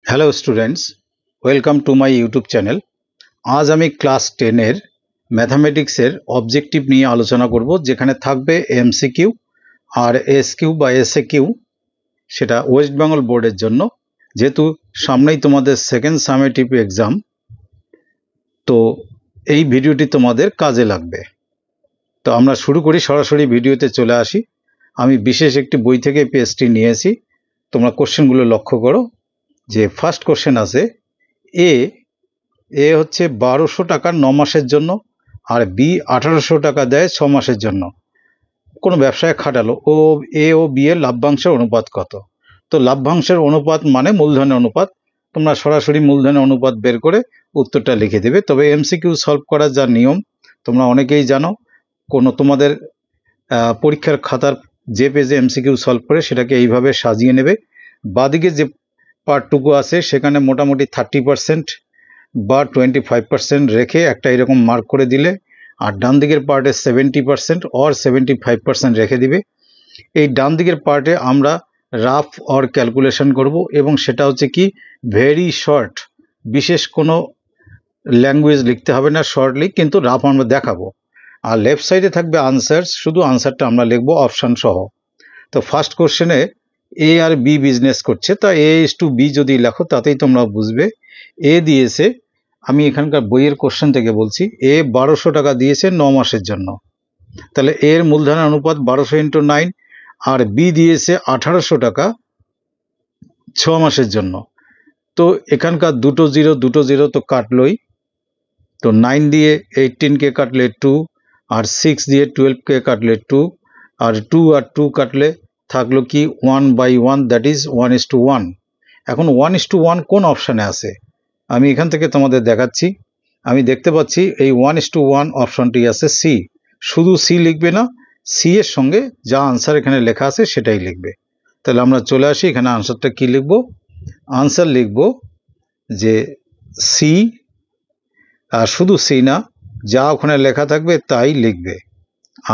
Hello students, welcome to my YouTube channel. আজ আমি class 10-এর ম্যাথামেটিক্সের objective নিয়ে আলোচনা করব, যেখানে থাকবে এমসিকিউ আর এসকিউ বা এসএকিউ, সেটা ওয়েস্ট বেঙ্গল বোর্ডের জন্য। যেহেতু সামনেই তোমাদের সেকেন্ড সামেটিভ এক্সাম, তো এই ভিডিওটি তোমাদের কাজে লাগবে। তো আমরা শুরু করি, সরাসরি ভিডিওতে চলে আসি। আমি বিশেষ একটি বই থেকে পেজটি নিয়েছি, তোমরা কোশ্চেনগুলো লক্ষ্য করো। যে ফার্স্ট কোশ্চেন আছে, এ হচ্ছে 1200 টাকা 9 মাসের জন্য, আর বি 1800 টাকা দেয় 6 মাসের জন্য। কোনো ব্যবসায় খাটালো, এ ও বি এর লাভ্যাংশের অনুপাত কত? তো লাভ্যাংশের অনুপাত মানে মূলধনের অনুপাত। তোমরা সরাসরি মূলধনের অনুপাত বের করে উত্তরটা লিখে দেবে। তবে এমসিকিউ সলভ করার যা নিয়ম তোমরা অনেকেই জানো। কোনো তোমাদের পরীক্ষার খাতার যে পেজে এমসিকিউ সলভ করে সেটাকে এইভাবে সাজিয়ে নেবে। বাদিকে যে পার্টটুকু আছে সেখানে মোটামুটি 30% বা 25% রেখে একটা এরকম মার্ক করে দিলে, আর ডান দিকের পার্টে 70% অর 75% রেখে দিবে। এই ডান দিকের পার্টে আমরা রাফ অর ক্যালকুলেশন করব, এবং সেটা হচ্ছে কি ভেরি শর্ট, বিশেষ কোনো ল্যাঙ্গুয়েজ লিখতে হবে না, শর্টলি কিন্তু রাফ আমরা দেখাবো। আর লেফট সাইডে থাকবে আনসার, শুধু আনসারটা আমরা লিখবো অপশান সহ। তো ফার্স্ট কোশ্চেনে এ আর বি বিজনেস করছে, তা এ ইস টু বি যদি লেখো তাতেই তোমরা বুঝবে। এ দিয়েছে, আমি এখানকার বইয়ের কোশ্চেন থেকে বলছি, এ 1200 টাকা দিয়েছে 9 মাসের জন্য, তাহলে এর মূলধনের অনুপাত 1200 × 9, আর বি দিয়েছে 1800 টাকা 6 মাসের জন্য। তো এখানকার দুটো জিরো তো কাটলই। তো 9 দিয়ে 18কে কাটলে 2, আর 6 দিয়ে 12কে কাটলে 2, আর 2 আর 2 কাটলে থাকলো কি 1/1, দ্যাট ইজ 1:1। এখন 1:1 কোন অপশানে আছে আমি এখান থেকে তোমাদের দেখাচ্ছি। আমি দেখতে পাচ্ছি এই 1:1 অপশনটি আছে সি। শুধু সি লিখবে না, সি এর সঙ্গে যা আনসার এখানে লেখা আছে সেটাই লিখবে। তাহলে আমরা চলে আসি, এখানে আনসারটা কি লিখব? আনসার লিখব যে সি, আর শুধু সি না, যা ওখানে লেখা থাকবে তাই লিখবে।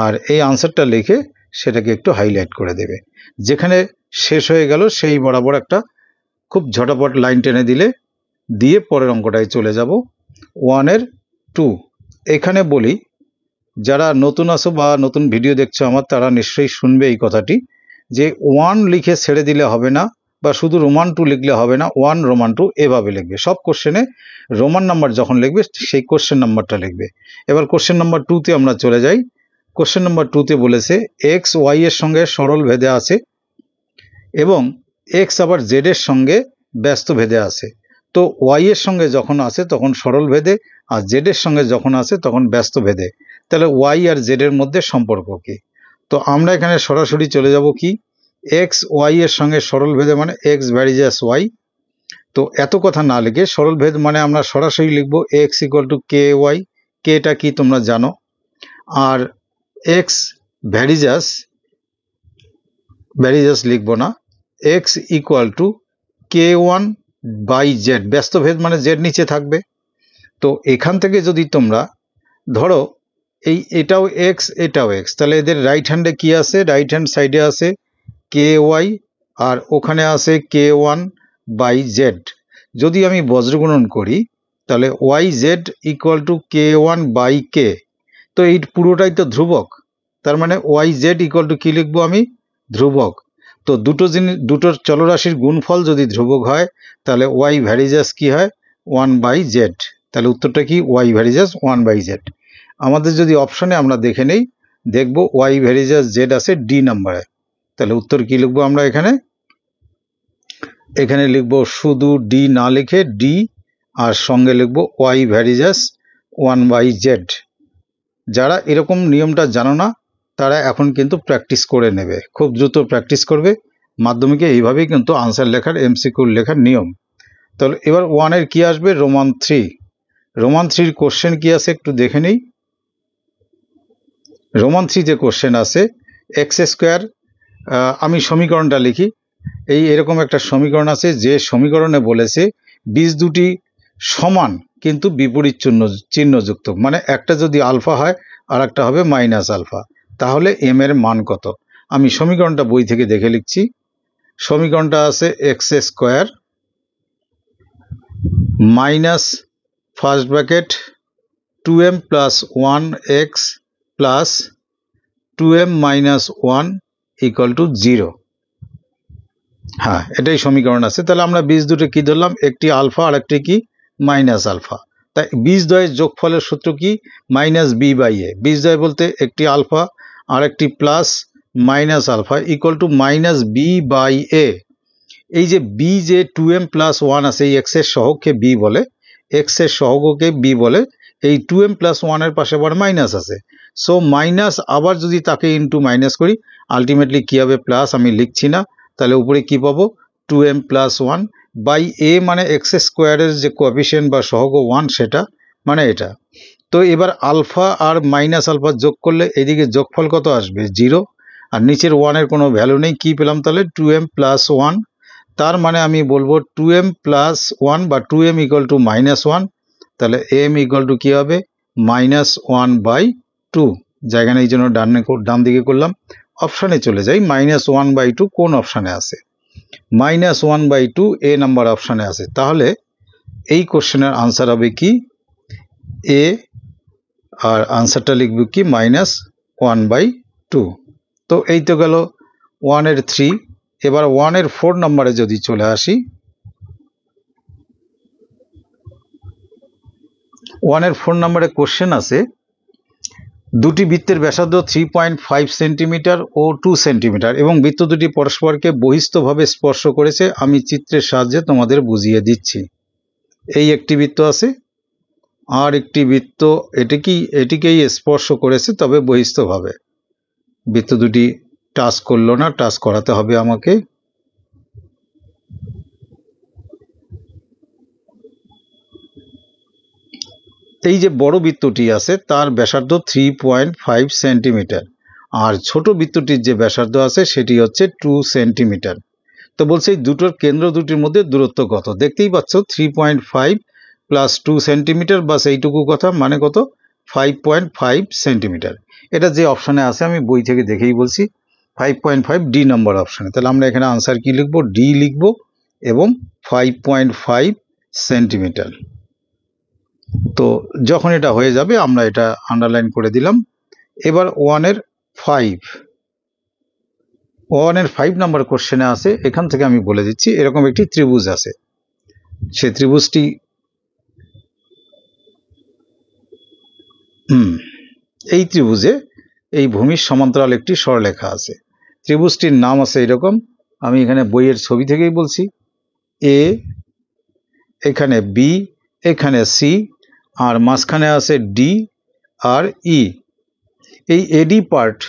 আর এই আনসারটা লিখে সেটাকে একটু হাইলাইট করে দেবে। যেখানে শেষ হয়ে গেল সেই বরাবর একটা খুব ঝটাপট লাইন টেনে দিলে, দিয়ে পরের অঙ্কটায় চলে যাব। 1-2 এখানে বলি, যারা নতুন আসো বা নতুন ভিডিও দেখছো আমার, তারা নিশ্চয়ই শুনবে এই কথাটি, যে 1 লিখে ছেড়ে দিলে হবে না, বা শুধু রোমান 2 লিখলে হবে না। 1 রোমান 2 এভাবে লিখবে। সব কোশ্চেনে রোমান নাম্বার যখন লিখবে সেই কোশ্চেন নাম্বারটা লিখবে। এবার কোশ্চেন নাম্বার 2-তে আমরা চলে যাই। কোশ্চেন নাম্বার 2-তে বলেছে এক্স ওয়াই এর সঙ্গে সরল ভেদে আছে, এবং এক্স আবার জেড এর সঙ্গে ব্যস্ত ভেদে আছে। তো ওয়াই এর সঙ্গে যখন আসে তখন সরল ভেদে, আর জেড এর সঙ্গে যখন আসে তখন ব্যস্ত ভেদে। তাহলে ওয়াই আর জেড এর মধ্যে সম্পর্ক কি? তো আমরা এখানে সরাসরি চলে যাব কি, এক্স ওয়াই এর সঙ্গে সরল ভেদে মানে এক্স ভ্যারিজাস ওয়াই। তো এত কথা না লিখে সরল ভেদ মানে আমরা সরাসরি লিখবো X equal to K Y. কেটা কি তোমরা জানো। আর এক্স ভ্যারিজাস লিখবো না, এক্স ইকুয়াল টু k1/z। ব্যস্ত ভেদ মানে জেড নিচে থাকবে। তো এখান থেকে যদি তোমরা ধরো এটাও এক্স এটাও এক্স, তাহলে এদের রাইট হ্যান্ডে কি আছে? রাইট হ্যান্ড সাইডে আছে ky, আর ওখানে আছে k1/z। যদি আমি বজ্রগুণন করি তাহলে yz ইকুয়াল টু k1/k। তো এই পুরোটাই তো ধ্রুবক, তার মানে yz ইকুয়াল টু কি লিখবো আমি? ধ্রুবক। তো দুটো চলরাশির গুণফল যদি ধ্রুবক হয় তাহলে y ভ্যারিজাস কি হয়? 1/z। তাহলে উত্তরটা কি? y varies as 1/z। আমাদের যদি অপশনে আমরা দেখে নেই, দেখব y ভ্যারিজাস z আছে ডি নাম্বারে। তাহলে উত্তর কি লিখবো আমরা? এখানে লিখবো শুধু ডি না লিখে ডি, আর সঙ্গে লিখবো y ভ্যারিজাস 1/z। যারা এরকম নিয়মটা জানো না তারা এখন কিন্তু প্র্যাকটিস করে নেবে, খুব দ্রুত প্র্যাকটিস করবে। মাধ্যমিকে এইভাবেই কিন্তু আনসার লেখার, এমসিকিউ লেখার নিয়ম। তাহলে এবার 1-এর কি আসবে? রোমান 3। রোমান 3-র কোশ্চেন কি আছে একটু দেখে নেই। রোমান 3 যে কোশ্চেন আছে, এক্স স্কোয়ার, আমি সমীকরণটা লিখি। এরকম একটা সমীকরণ আছে, যে সমীকরণে বলেছে বীজ দুটি সমান কিন্তু বিপরীত চিহ্নযুক্ত, মানে একটা যদি আলফা হয় আর একটা হবে মাইনাস আলফা, তাহলে এম এর মান কত? আমি সমীকরণটা বই থেকে দেখে লিখছি। সমীকরণটা আছে x square minus first bracket 2m plus 1x plus 2m minus 1 equal to 0। হ্যাঁ, এটাই সমীকরণ আছে। তাহলে আমরা বীজ দুটো কি ধরলাম, একটি আলফা আর একটি কি মাইনাস আলফা। তাই বীজদ্বয়ের যোগফলের সূত্র কি, মাইনাস বি বাই এ। বীজদ্বয় বলতে একটি আলফা আর একটি plus minus alpha equal to minus B by A. এই যে বি যে 2m প্লাস 1 আছে, এই এক্স এর সহগকে বি বলে, এক্স এর সহগকে বি বলে। এই 2m প্লাস 1 এর পাশে আবার মাইনাস আছে, সো মাইনাস আবার যদি তাকে ইন্টু মাইনাস করি আলটিমেটলি কি হবে প্লাস, আমি লিখছি না। তাহলে উপরে কি পাবো, 2m প্লাস 1 বাই এ মানে এক্স স্কোয়ারের যে কোএফিসিয়েন্ট বা সহগ 1 সেটা মানে এটা। তো এবার আলফা আর মাইনাস আলফা যোগ করলে এদিকে যোগফল কত আসবে, 0। আর নিচের 1 এর কোনো ভ্যালু নেই, কি পেলাম তাহলে 2m প্লাস 1। তার মানে আমি বলবো 2m প্লাস 1 বা 2m ইকুয়াল টু মাইনাস 1। তাহলে m ইকুয়াল টু কি হবে, মাইনাস 1 বাই 2। জায়গা নেই জন্য ডান দিকে করলাম। অপশানে চলে যাই, মাইনাস 1 বাই 2 কোন অপশানে আছে, মাইনাস 1 বাই 2 এ নাম্বার অপশানে আছে। তাহলে এই কোশ্চেনের আনসার হবে কি এ, আর আনসারটা লিখব কি মাইনাস 1 বাই 2। তো এই তো গেল 1 এর 3। এবার 1 এর 4 নম্বরে যদি চলে আসি, 1 এর 4 নম্বরে কোশ্চেন আছে দুটি বৃত্তের ব্যাসার্ধ 3.5 সেন্টিমিটার ও 2 সেন্টিমিটার এবং বৃত্ত দুটি পরস্পরকে বহিস্থভাবে স্পর্শ করেছে। আমি চিত্রের সাহায্যে তোমাদের বুঝিয়ে দিচ্ছি। এই একটি বৃত্ত আছে, আর একটি বৃত্ত এটিকেই স্পর্শ করেছে, তবে বহিস্থভাবে। বৃত্ত দুটি টাচ করলো না, টাচ করাতে হবে আমাকে। এই যে বড় বৃত্তটি আছে তার ব্যাসার্ধ 3.5 সেন্টিমিটার, আর ছোট বৃত্তটির যে ব্যাসার্ধ আছে সেটি হচ্ছে 2 সেন্টিমিটার। তো বলছে এই দুটোর কেন্দ্র দুটির মধ্যে দূরত্ব কত। দেখতেই পাচ্ছ 3.5 প্লাস 2 সেন্টিমিটার, বাস এইটুকু কথা, মানে কত 5.5 সেন্টিমিটার। এটা যে অপশানে আছে আমি বই থেকে দেখেই বলছি 5.5 ডি নম্বর অপশানে। তাহলে আমরা এখানে আনসার কি লিখবো, ডি লিখবো এবং 5.5 সেন্টিমিটার। তো যখন এটা হয়ে যাবে আমরা এটা আন্ডারলাইন করে দিলাম। এবার 1 এর 5 নাম্বার কোশ্চেনে আছে, এখান থেকে আমি বলে দিচ্ছি এরকম একটি ত্রিভুজ আছে। সেই ত্রিভুজটি এই ত্রিভুজে এই ভূমির সমান্তরাল একটি সরলরেখা আছে। ত্রিভুজটির নাম আছে এরকম, আমি এখানে বইয়ের ছবি থেকেই বলছি, এ, এখানে বি, এখানে সি, আর মাঝখানে আছে ডি আর ই। এই এডি পার্ট,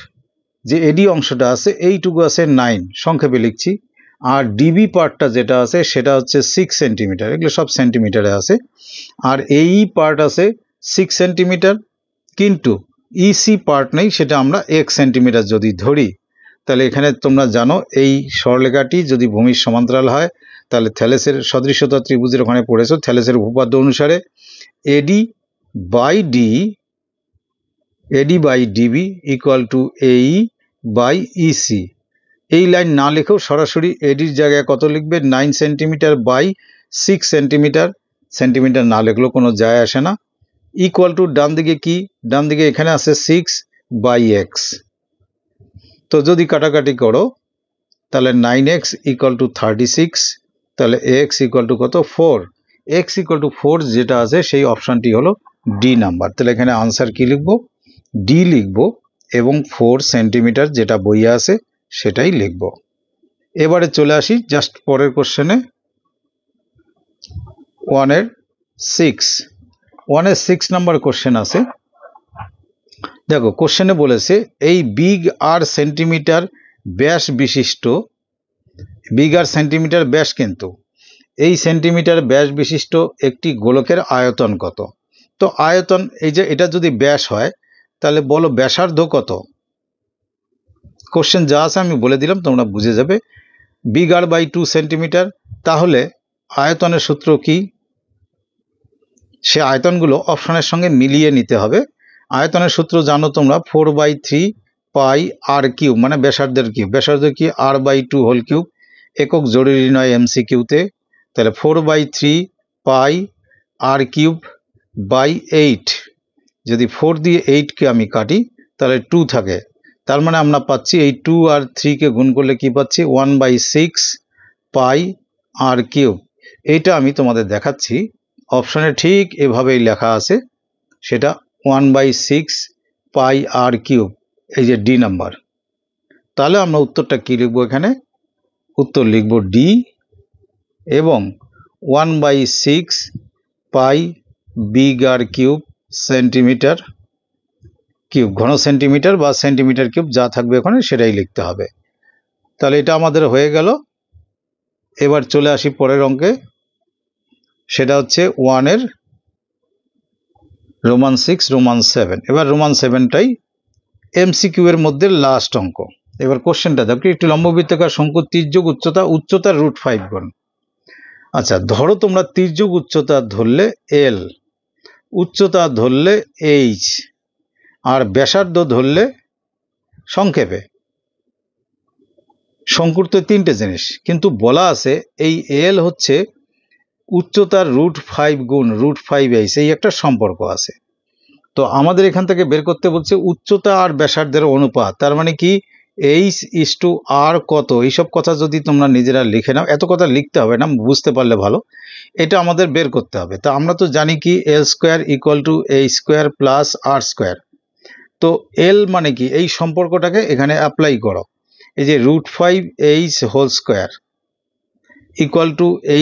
যে এডি অংশটা আছে এইটুকু আছে 9, সংক্ষেপে লিখছি। আর ডিবি পার্টটা যেটা আছে সেটা হচ্ছে 6 সেন্টিমিটার, এগুলো সব সেন্টিমিটারে আছে। আর এই পার্ট আছে 6 সেন্টিমিটার, কিন্তু ইসি পার্ট নেই, সেটা আমরা 1 সেন্টিমিটার যদি ধরি। তাহলে এখানে তোমরা জানো এই সরলরেখাটি যদি ভূমির সমান্তরাল হয় তাহলে থ্যালেসের সদৃশতা ত্রিভুজের ওখানে পড়েছো, থ্যালেসের উপপাদ্য অনুসারে AD by DB equal to AE by EC. এই লাইন না লিখেও সরাসরি এডির জায়গায় কত লিখবে, 9 সেন্টিমিটার বাই 6 সেন্টিমিটার। সেন্টিমিটার না লিখলেও কোনো যায় আসে না। ইকুয়াল টু ডান দিকে কি, ডান দিকে এখানে আছে 6 বাই এক্স। তো যদি কাটাকাটি করো তাহলে 9x ইকুয়াল টু 36, তাহলে x ইকুয়াল টু কত 4। x ইকুয়াল টু 4 যেটা আছে সেই অপশানটি হলো ডি নাম্বার। তাহলে এখানে আনসার কি লিখবো, ডি লিখবো এবং 4 সেন্টিমিটার যেটা বইয়ে আছে সেটাই লিখব। এবারে চলে আসি জাস্ট পরের কোশ্চেনে, 1 এর 6 নাম্বার কোশ্চেন আছে। দেখো কোশ্চেনে বলেছে এই বিগ আর সেন্টিমিটার ব্যাস বিশিষ্ট, বিগ আর সেন্টিমিটার ব্যাস, কিন্তু এই সেন্টিমিটার ব্যাস বিশিষ্ট একটি গোলকের আয়তন কত। তো আয়তন, এই যে এটা যদি ব্যাস হয় তাহলে বলো ব্যাসার্ধ কত। কোশ্চেন যা আছে আমি বলে দিলাম, তোমরা বুঝে যাবে। বিগ আর বাই 2 সেন্টিমিটার, তাহলে আয়তনের সূত্র কি, সে আয়তনগুলো অপশনের সঙ্গে মিলিয়ে নিতে হবে। আয়তনের সূত্র জানো তোমরা, 4/3 পাই আর কিউব, মানে ব্যাসার্ধের কিউব। ব্যাসার্ধ কি, r/2 হোল কিউব। একক জরুরি নয় এমসিকিউতে। তাহলে 4/3 পাই আর কিউব বাই 8, যদি 4 দিয়ে 8কে আমি কাটি তাহলে 2 থাকে, তার মানে আমরা পাচ্ছি এই 2 আর 3কে গুণ করলে কি পাচ্ছি 1/6 পাই আর কিউব। এইটা আমি তোমাদের দেখাচ্ছি, অপশানে ঠিক এভাবেই লেখা আছে, সেটা 1/6 পাই আর কিউব, এই যে ডি নাম্বার। তাহলে আমরা উত্তরটা কি লিখবো, এখানে উত্তর লিখব ডি এবং 1/6 পাই বিগ আর কিউব সেন্টিমিটার কিউব, ঘন সেন্টিমিটার বা সেন্টিমিটার কিউব যা থাকবে ওখানে সেটাই লিখতে হবে। তাহলে এটা আমাদের হয়ে গেল। এবার চলে আসি পরের অঙ্কে, সেটা হচ্ছে 1-এর রোমান 6 রোমান 7। এবার রোমান 7টাই এমসিকিউ এর মধ্যে লাস্ট অঙ্ক। এবার কোশ্চেনটা দেখো, একটি লম্ববৃত্তাকার শঙ্কুর তির্যক উচ্চতার √5 গুণ। আচ্ছা, ধরো তোমরা তির্যক উচ্চতা ধরলে এল, উচ্চতা ধরলে এইচ, আর ব্যাসার্ধ ধরলে সংক্ষেপে। শঙ্কুর তো তিনটে জিনিস, কিন্তু বলা আছে এই এল হচ্ছে উচ্চতার √5 গুণ √5h, এই একটা সম্পর্ক আছে। তো আমাদের এখান থেকে বের করতে বলছে উচ্চতা আর ব্যাসার্ধের অনুপাত, তার মানে কি h/r কত, এইসব কথা যদি তোমরা নিজেরা লিখে নাও, এত কথা লিখতে হবে না, বুঝতে পারলে ভালো, এটা আমাদের বের করতে হবে। তা আমরা তো জানি কি l² = h² প্লাস r²। তো এল মানে কি, এই সম্পর্কটাকে এখানে অ্যাপ্লাই করো, এই যে √5h² =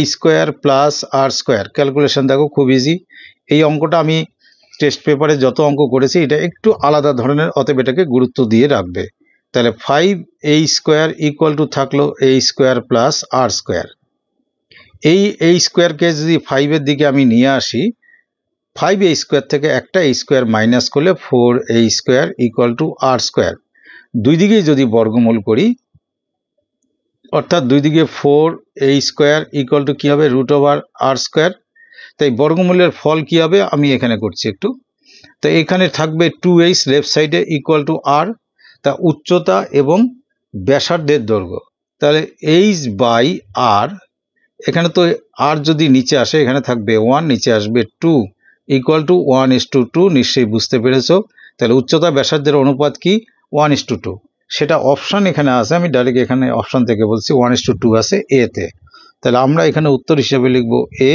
h² plus r²। Calculation দেখো খুব ইজি। এই অঙ্কটা আমি টেস্ট পেপারে যত অঙ্ক করেছি এটা একটু আলাদা ধরনের, অতএব এটাকে গুরুত্ব দিয়ে রাখবে। তাহলে 5h² থাকলো h² প্লাস r²। এই h²কে যদি 5-এর দিকে আমি নিয়ে আসি, 5h² থেকে একটা h² মাইনাস করলে 4h² = r²। দুই দিকেই যদি বর্গমূল করি, অর্থাৎ দুই দিকে 4h² কি হবে √r²। তাই বর্গমূলের ফল কি হবে আমি এখানে করছি একটু। তো এখানে থাকবে 2h লেফট সাইডে = r, তা উচ্চতা এবং ব্যাসার্ধের দৈর্ঘ্য, তাহলে h/r, এখানে তো r যদি নিচে আসে এখানে থাকবে 1, নিচে আসবে 2 = 1:2, নিশ্চয়ই বুঝতে পেরেছো। তাহলে উচ্চতা ব্যাসার্ধের অনুপাত কি 1:2, সেটা অপশান এখানে আছে, আমি ডাইরেক্ট এখানে অপশান থেকে বলছি 1:2 আছে এতে। তাহলে আমরা এখানে উত্তর হিসেবে লিখব a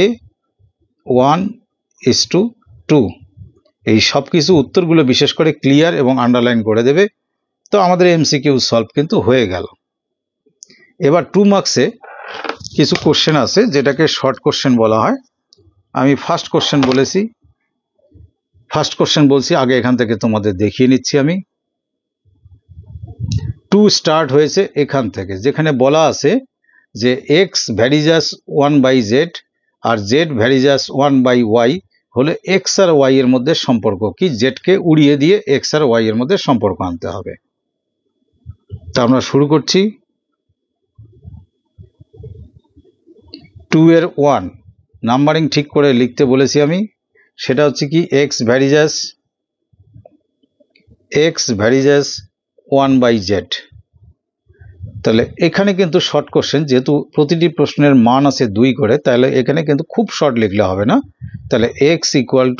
1:2। এই সব কিছু উত্তরগুলো বিশেষ করে ক্লিয়ার এবং আন্ডারলাইন করে দেবে। তো আমাদের এমসিকিউ সলভ কিন্তু হয়ে গেল। এবার 2 মার্কসে কিছু কোশ্চেন আছে যেটাকে শর্ট কোশ্চেন বলা হয়। আমি ফার্স্ট কোশ্চেন বলছি আগে, এখান থেকে তোমাদের দেখিয়ে নিচ্ছি আমি। 2 স্টার্ট হয়েছে এখান থেকে, যেখানে বলা আছে যে x ভ্যারিজাস 1/z আর z ভ্যারিজাস 1/y হলে x আর y এর মধ্যে সম্পর্ক কি, z কে উড়িয়ে দিয়ে x আর y এর মধ্যে সম্পর্ক আনতে হবে। তা আমরা শুরু করছি। 2-এর 1 নাম্বারিং ঠিক করে লিখতে বলেছি আমি, সেটা হচ্ছে কি x ভ্যারিজাস 1/z। তাহলে এখানে কিন্তু শর্ট কোশ্চেন, যেহেতু প্রতিটি প্রশ্নের মান আছে 2 করে, তাহলে এখানে কিন্তু খুব শর্ট লিখলে হবে না। তাহলে x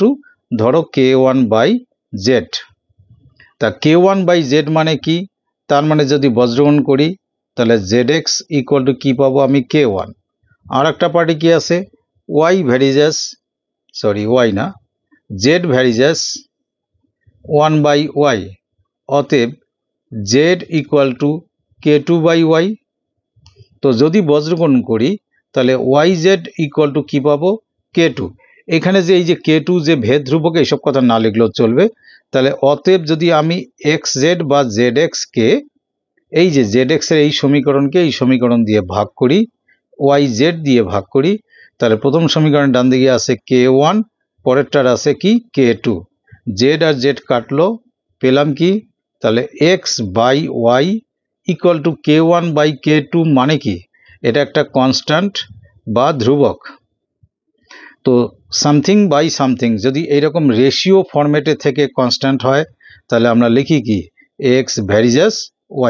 = ধরো k1/z। তা k1/z মানে কি, তার মানে যদি বজ্রগুণ করি তাহলে zx = কি পাবো আমি k1। আর একটা পার্টি কি আছে y না z ভ্যারিজাস 1/y, অতএব z = k2/y। তো যদি বজ্রগুণ করি তাহলে yz = কি পাবো k2। এখানে যে এই যে k2 যে ভেদ ধ্রুবক, এইসব কথা না লিখলেও চলবে। তাহলে অতএব যদি আমি xz বা zx কে, এই যে zx এর এই সমীকরণকে এই সমীকরণ দিয়ে ভাগ করি, yz দিয়ে ভাগ করি, তাহলে প্রথম সমীকরণের ডান দিকে আছে k1, পরেরটার আছে কি k2, z আর z কাটলো, পেলাম কি, তাহলে x/y = k1/k2 মানে কি, এটা একটা কনস্ট্যান্ট বা ধ্রুবক। তো সামথিং বাই সামথিং যদি এইরকম রেশিও ফরম্যাটে থেকে কনস্ট্যান্ট হয়, তাহলে আমরা লিখি কি x ভ্যারিজাস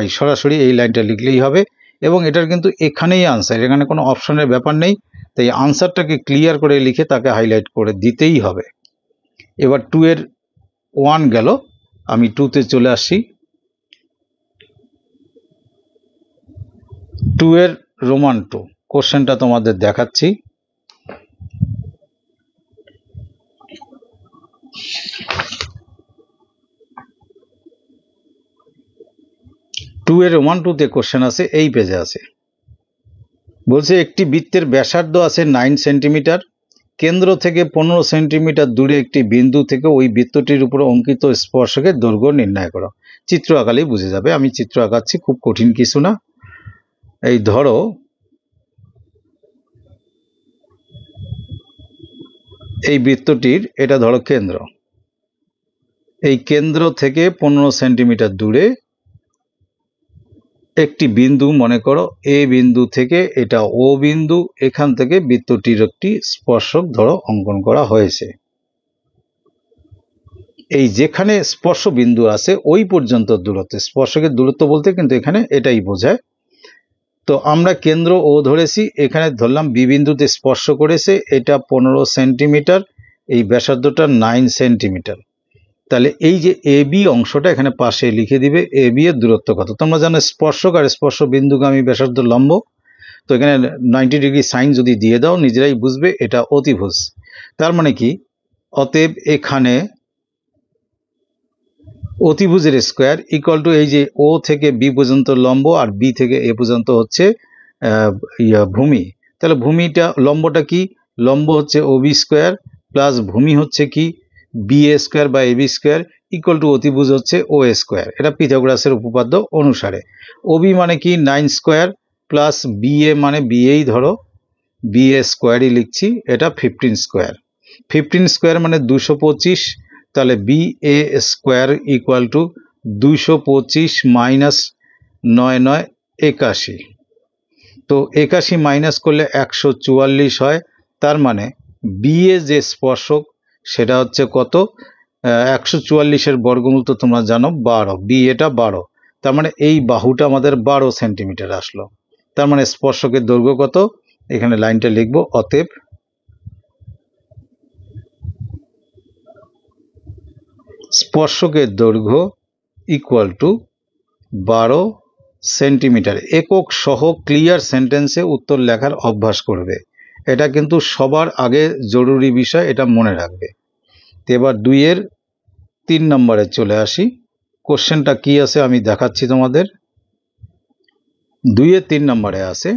y, সরাসরি এই লাইনটা লিখলেই হবে। এবং এটার কিন্তু এখানেই আনসার, এখানে কোনো অপশনের ব্যাপার নেই। তাই আনসারটাকে ক্লিয়ার করে লিখে তাকে হাইলাইট করে দিতেই হবে। এবার 2 এর 1 গেল, আমি 2 তে চলে আসি। 2 এর রোমান 2 কোশ্চেনটা তোমাদের দেখাচ্ছি। টু এর রোমান 2 তে কোশ্চেন আছে, এই পেজে আছে। বলছে একটি বৃত্তের ব্যাসার্ধ আছে 9 সেন্টিমিটার, কেন্দ্র থেকে 15 সেন্টিমিটার দূরে একটি বিন্দু থেকে ওই বৃত্তটির উপর অঙ্কিত স্পর্শকের দৈর্ঘ্য নির্ণয় করো। চিত্র আঁকালেই বুঝে যাবে, আমি চিত্র আঁকাচ্ছি, খুব কঠিন কিছু না। এই ধরো এই বৃত্তটির এটা ধরো কেন্দ্র, এই কেন্দ্র থেকে 15 সেন্টিমিটার দূরে একটি বিন্দু, মনে করো এ বিন্দু থেকে এটা ও বিন্দু, এখান থেকে বৃত্তটির একটি স্পর্শক ধরো অঙ্কন করা হয়েছে। এই যেখানে স্পর্শ বিন্দু আছে ওই পর্যন্ত দূরত্ব, স্পর্শকের দূরত্ব বলতে কিন্তু এখানে এটাই বোঝায়। তো আমরা কেন্দ্র ও ধরেছি, এখানে ধরলাম বি বিন্দুতে স্পর্শ করেছে, এটা 15 সেন্টিমিটার, এই ব্যাসার্ধটা 9 সেন্টিমিটার। তাহলে এই যে এ বি অংশটা এখানে পাশে লিখে দিবে, এ বি এর দূরত্ব কত। তোমরা জানো স্পর্শক আর স্পর্শ বিন্দুগামী ব্যাসার্ধ লম্ব, তো এখানে 90 ডিগ্রি সাইন যদি দিয়ে দাও নিজেরাই বুঝবে এটা অতিভুজ। তার মানে কি, অতএব এখানে অতিভুজের স্কোয়ার ইকুয়াল টু এই যে ও থেকে বি পর্যন্ত লম্ব আর বি থেকে এ পর্যন্ত হচ্ছে ভূমি। তাহলে ভূমিটা লম্বটা কি, লম্ব হচ্ছে ও বি স্কোয়ার প্লাস ভূমি হচ্ছে কি বি এ স্কোয়ার বা A B square equal two অতিভুজ হচ্ছে ও এ স্কোয়ার। এটা পিথাগোরাসের উপপাদ্য অনুসারে। ও বি মানে কি 9 স্কোয়ার প্লাস বি এ মানে বি এই ধরো বি এ স্কোয়ারই লিখছি, এটা 15 স্কোয়ার। 15 স্কোয়ার মানে 225, তাহলে B A square equal to 225 minus 9 9 81। তো 81 মাইনাস করলে 144 হয়। তার মানে বি এ যে স্পর্শক সেটা হচ্ছে কত, 144-এর বর্গমূল তো তোমরা জানো 12, বি এটা 12, তার মানে এই বাহুটা আমাদের 12 সেন্টিমিটার আসলো। তার মানে স্পর্শকের দৈর্ঘ্য কত, এখানে লাইনটা লিখবো, অতএব স্পর্শকের দৈর্ঘ্য ইকুয়াল টু 12 সেন্টিমিটার। একক সহ ক্লিয়ার সেন্টেন্সে উত্তর লেখার অভ্যাস করবে, এটা কিন্তু সবার আগে জরুরি বিষয়, এটা মনে রাখবে। এবার 2 এর 3 নম্বরে চলে আসি। কোশ্চেনটা কি আছে আমি দেখাচ্ছি তোমাদের। 2 এর 3 নম্বরে আছে,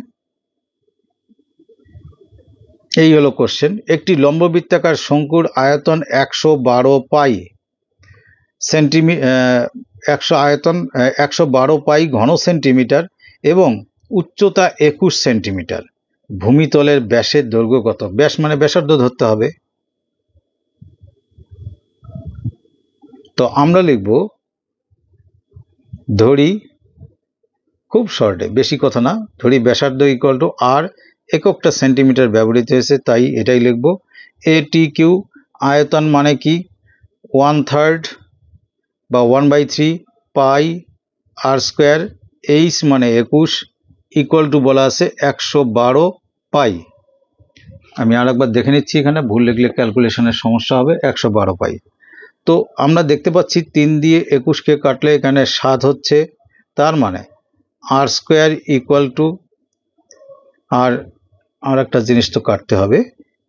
এই হলো কোশ্চেন। একটি লম্ববৃত্তাকার শঙ্কুর আয়তন 112 পাই আয়তন 112 পাই ঘন সেন্টিমিটার এবং উচ্চতা 21 সেন্টিমিটার। ভূমিতলের ব্যাসের দৈর্ঘ্য কত। ব্যাস মানে ব্যাসার্ধ ধরতে হবে। তো আমরা লিখব, ধরি খুব শর্টে, বেশি কথা না, ধরি ব্যাসার্ধ ইকুয়াল টু আর, এককটা সেন্টিমিটার ব্যবহৃত হয়েছে তাই এটাই লিখব। এ টি কিউ আয়তন মানে কি 1/3 বা 1/3 পাই আর স্কোয়ার, এইচ মানে 21 ইকুয়াল টু বলা আছে 112 পাই। আমি আর একবার দেখে নিচ্ছি, এখানে ভুল লিখলে ক্যালকুলেশনের সমস্যা হবে। 112 পাই। তো আমরা দেখতে পাচ্ছি 3 দিয়ে 21কে কাটলে এখানে 7 হচ্ছে, তার মানে আর স্কোয়ার ইকুয়াল টু, আর একটা জিনিস তো কাটতে হবে,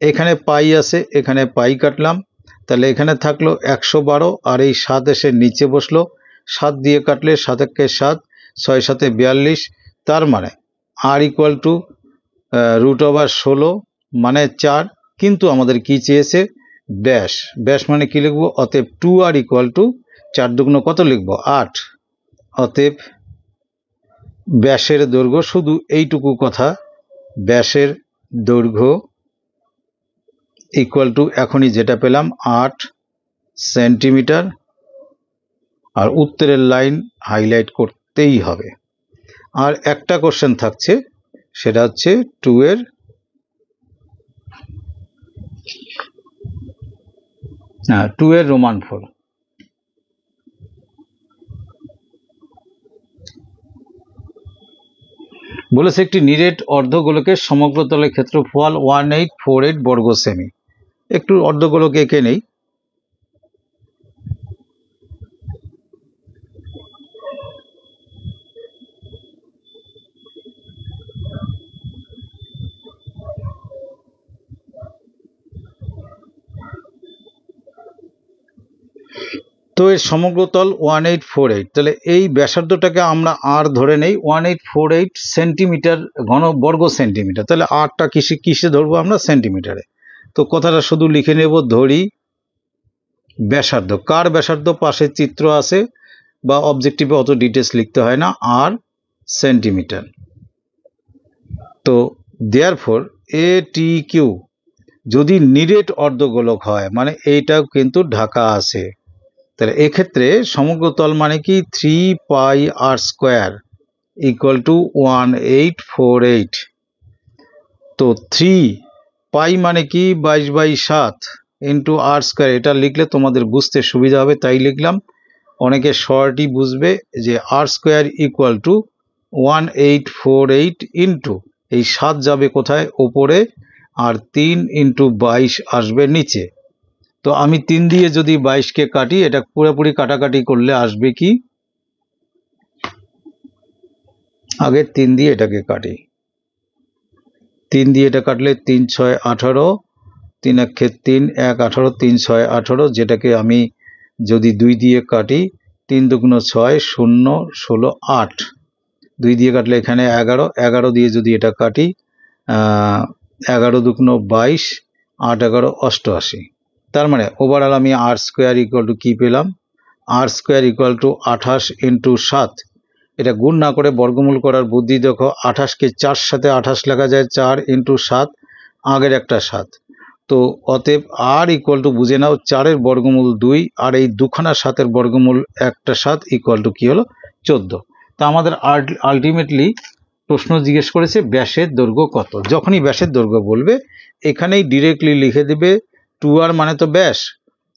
এখানে পাই আছে, এখানে পাই কাটলাম, তাহলে এখানে থাকলো 112 আর এই 7 এসে নিচে বসলো, 7 দিয়ে কাটলে 7 একে 7, 6 7 42, তার মানে আর ইকুয়াল টু √16 মানে 4। কিন্তু আমাদের কি চেয়েছে, ব্যাস, ব্যাস মানে কি লিখবো, অতএব 2r ইকুয়াল টু 4 দুগুণ কত লিখবো 8। অতএব ব্যাসের দৈর্ঘ্য, শুধু এইটুকু কথা, ব্যাসের দৈর্ঘ্য ইকুয়াল টু এখনই যেটা পেলাম 8 সেন্টিমিটার। আর উত্তরের লাইন হাইলাইট করতেই হবে। আর একটা কোশ্চেন থাকছে, সেটা হচ্ছে 2 এর 2 এর রোমান 4। বলেছে একটি নিরেট অর্ধগোলকের সমগ্রতলের ক্ষেত্রফল 1848 বর্গ সেমি। একটু অর্ধগোলক এঁকে নেই। তো এর সমগ্রতল 1848, তাহলে এই ব্যাসার্ধটাকে আমরা আর ধরে নেই 1848 সেন্টিমিটার ঘন বর্গ সেন্টিমিটার। তাহলে আরটা কিসে ধরবো আমরা? সেন্টিমিটারে। তো কথাটা শুধু লিখে নেব, ধরি ব্যাসার্ধ। কার ব্যাসার্ধ? পাশে চিত্র আছে বা অবজেক্টিভে অত ডিটেলস লিখতে হয় না, আর সেন্টিমিটার। তো দেয়ারফর এ টি কিউ যদি নিরেট অর্ধগোলক হয়, মানে এইটাও কিন্তু ঢাকা আছে, তাহলে এক্ষেত্রে সমগ্রতল মানে কি 3πr² ইকুয়াল টু 1848। তো 3π মানে কি 22/7 ইন্টু r²। এটা লিখলে তোমাদের বুঝতে সুবিধা হবে, তাই লিখলাম। অনেকে শর্টই বুঝবে যে r² ইকুয়াল টু 1848 ইন্টু এই 7 যাবে কোথায়? ওপরে, আর 3 ইন্টু 22 আসবে নিচে। তো আমি 3 দিয়ে যদি 22কে কাটি, এটা পুরোপুরি কাটাকাটি করলে আসবে কি? আগে 3 দিয়ে এটাকে কাটি। 3 দিয়ে এটা কাটলে 3 6 18, 3 1 3 1 18, 3 6 18, যেটাকে আমি যদি 2 দিয়ে কাটি, 3 দুগুণ 6 0 16 8, 2 দিয়ে কাটলে এখানে 11, 11 দিয়ে যদি এটা কাটি 11 দুগুণ 22, 8 11 88। তার মানে ওভারঅল আমি r² ইকুয়াল টু কি পেলাম? r² equal to 28 into 7। এটা গুণ না করে বর্গমূল করার বুদ্ধি দেখো। 28কে 4 সাথে 28 লেখা যায়, 4 ইন্টু 7, আগের একটা 7। তো অতএব r ইকুয়াল টু বুঝে নাও 4-এর বর্গমূল 2, আর এই দুখানা 7-এর বর্গমূল একটা 7 ইকুয়াল টু কি হলো? 14। তা আমাদের আলটিমেটলি প্রশ্ন জিজ্ঞেস করেছে ব্যাসের দৈর্ঘ্য কত। যখনই ব্যাসের দৈর্ঘ্য বলবে এখানেই ডিরেক্টলি লিখে দেবে 2r মানে তো ব্যাস,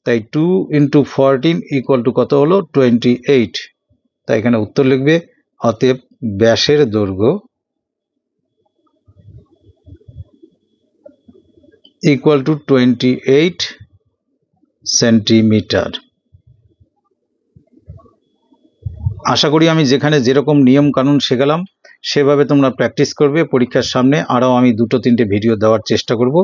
তাই 2 ইন্টু 14 ইকুয়াল টু কত হলো? 28। তাই এখানে উত্তর লিখবে। অতএব ব্যাসের দৈর্ঘ্য ইকুয়াল টু 28 সেন্টিমিটার। আশা করি আমি যেখানে যেরকম নিয়ম কানুন শেখালাম সেভাবে তোমরা প্র্যাকটিস করবে। পরীক্ষার সামনে আরও আমি 2-3টে ভিডিও দেওয়ার চেষ্টা করব।